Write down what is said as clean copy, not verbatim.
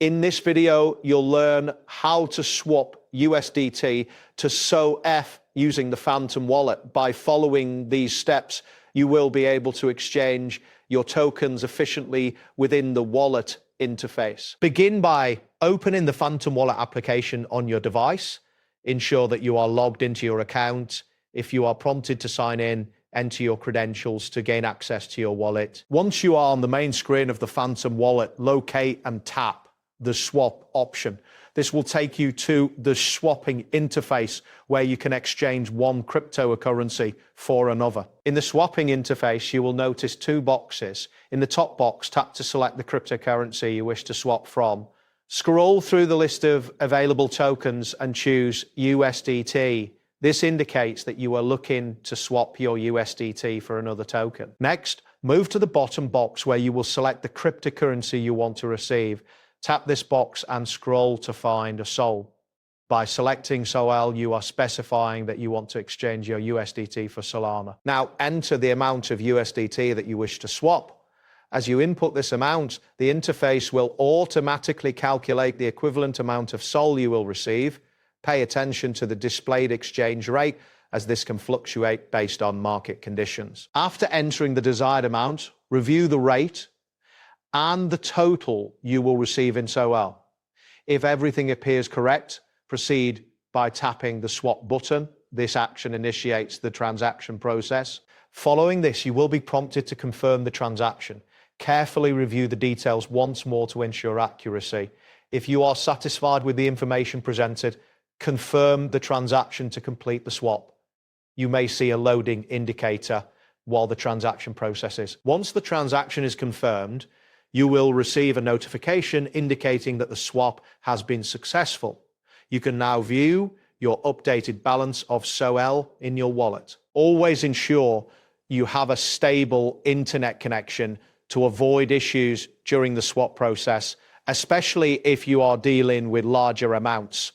In this video, you'll learn how to swap USDT to SOF using the Phantom wallet. By following these steps, you will be able to exchange your tokens efficiently within the wallet interface. Begin by opening the Phantom wallet application on your device. Ensure that you are logged into your account. If you are prompted to sign in, enter your credentials to gain access to your wallet. Once you are on the main screen of the Phantom wallet, locate and tap the swap option. This will take you to the swapping interface where you can exchange one cryptocurrency for another. In the swapping interface, you will notice two boxes. In the top box, tap to select the cryptocurrency you wish to swap from. Scroll through the list of available tokens and choose USDT. This indicates that you are looking to swap your USDT for another token. Next, move to the bottom box where you will select the cryptocurrency you want to receive. Tap this box and scroll to find a SOL. By selecting SOL, you are specifying that you want to exchange your USDT for Solana. Now enter the amount of USDT that you wish to swap. As you input this amount, the interface will automatically calculate the equivalent amount of SOL you will receive. Pay attention to the displayed exchange rate, as this can fluctuate based on market conditions. After entering the desired amount, review the rate and the total you will receive in SOL. If everything appears correct, proceed by tapping the swap button. This action initiates the transaction process. Following this, you will be prompted to confirm the transaction. Carefully review the details once more to ensure accuracy. If you are satisfied with the information presented, confirm the transaction to complete the swap. You may see a loading indicator while the transaction processes. Once the transaction is confirmed, you will receive a notification indicating that the swap has been successful. You can now view your updated balance of SOL in your wallet. Always ensure you have a stable internet connection to avoid issues during the swap process, especially if you are dealing with larger amounts